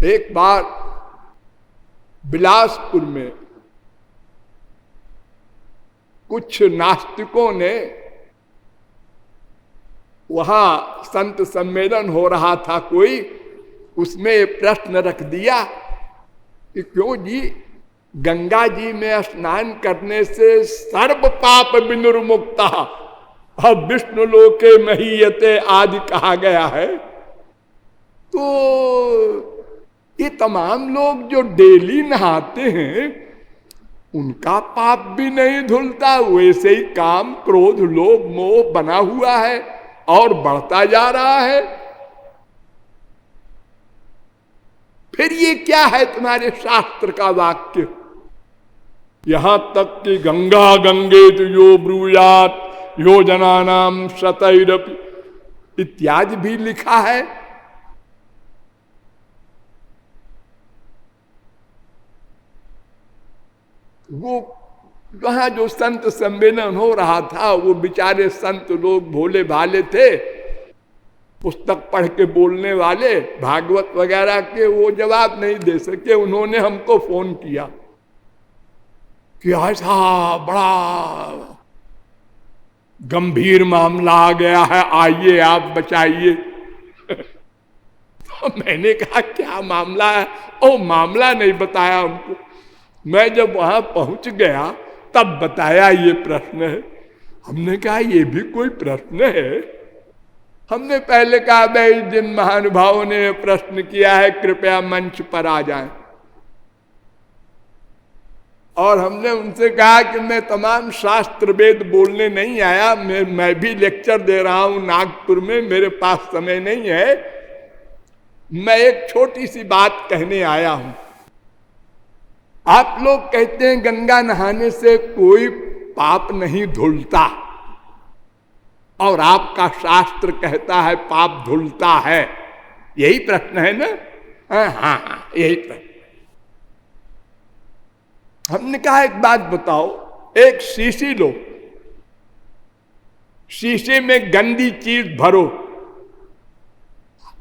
एक बार बिलासपुर में कुछ नास्तिकों ने, वहां संत सम्मेलन हो रहा था कोई, उसमें प्रश्न रख दिया कि क्यों जी गंगा जी में स्नान करने से सर्व पाप विनिर्मुक्ता अब विष्णु लोके महीयते आदि कहा गया है। तो ये तमाम लोग जो डेली नहाते हैं उनका पाप भी नहीं धुलता, वैसे ही काम क्रोध लोभ मोह बना हुआ है और बढ़ता जा रहा है। फिर ये क्या है तुम्हारे शास्त्र का वाक्य? यहां तक कि गंगा गंगेत यो ब्रूयात योजनानाम शतैरपि इत्यादि भी लिखा है। वो वहां जो संत सम्मेलन हो रहा था, वो बेचारे संत लोग भोले भाले थे, पुस्तक पढ़ के बोलने वाले, भागवत वगैरह के, वो जवाब नहीं दे सके। उन्होंने हमको फोन किया कि ऐसा बड़ा गंभीर मामला आ गया है, आइए आप बचाइए। तो मैंने कहा क्या मामला है? ओ मामला नहीं बताया हमको। मैं जब वहां पहुंच गया तब बताया ये प्रश्न है। हमने कहा ये भी कोई प्रश्न है? हमने पहले कहा भाई जिन महानुभावों ने प्रश्न किया है कृपया मंच पर आ जाएं। और हमने उनसे कहा कि मैं तमाम शास्त्र वेद बोलने नहीं आया, मैं भी लेक्चर दे रहा हूं नागपुर में, मेरे पास समय नहीं है, मैं एक छोटी सी बात कहने आया हूं। आप लोग कहते हैं गंगा नहाने से कोई पाप नहीं धुलता, और आपका शास्त्र कहता है पाप धुलता है। यही प्रश्न है ना? हाँ, यही प्रश्न। हमने कहा एक बात बताओ, एक शीशी लो, शीशे में गंदी चीज भरो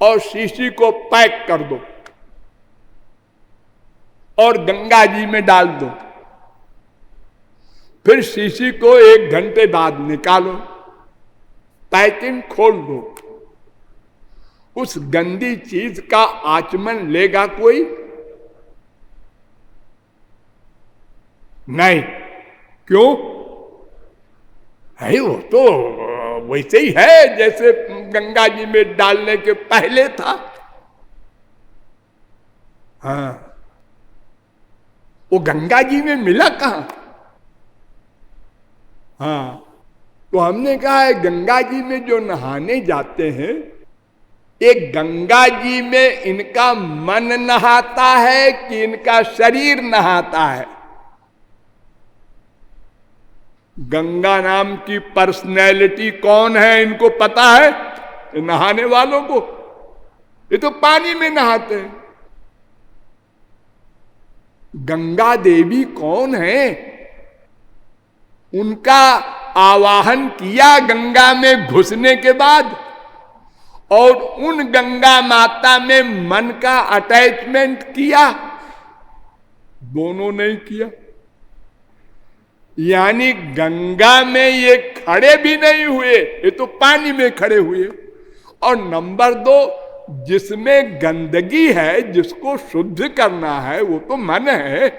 और शीशी को पैक कर दो और गंगा जी में डाल दो। फिर शीशी को 1 घंटे बाद निकालो, पैकिंग खोल दो। उस गंदी चीज का आचमन लेगा कोई? नहीं। क्यों? है वो तो वैसे ही है जैसे गंगा जी में डालने के पहले था। हाँ, वो गंगा जी में मिला कहां? हाँ, तो हमने कहा है गंगा जी में जो नहाने जाते हैं, एक गंगा जी में इनका मन नहाता है कि इनका शरीर नहाता है? गंगा नाम की पर्सनैलिटी कौन है इनको पता है? नहाने वालों को। ये तो पानी में नहाते हैं। गंगा देवी कौन है? उनका आवाहन किया गंगा में घुसने के बाद, और उन गंगा माता में मन का अटैचमेंट किया? दोनों नहीं किया। यानी गंगा में ये खड़े भी नहीं हुए, ये तो पानी में खड़े हुए। और नंबर 2, जिसमें गंदगी है, जिसको शुद्ध करना है, वो तो मन है।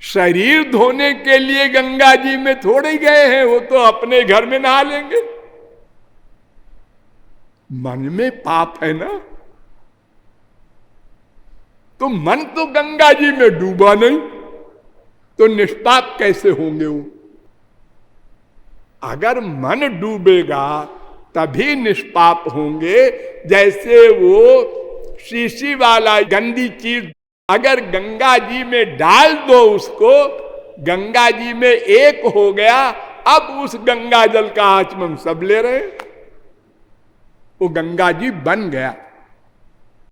शरीर धोने के लिए गंगा जी में थोड़े गए हैं, वो तो अपने घर में नहा लेंगे। मन में पाप है ना, तो मन तो गंगा जी में डूबा नहीं, तो निष्पाप कैसे होंगे वो? अगर मन डूबेगा तभी निष्पाप होंगे। जैसे वो शीशी वाला गंदी चीज अगर गंगा जी में डाल दो, उसको गंगा जी में एक हो गया, अब उस गंगा जल का आचमन सब ले रहे, वो गंगा जी बन गया।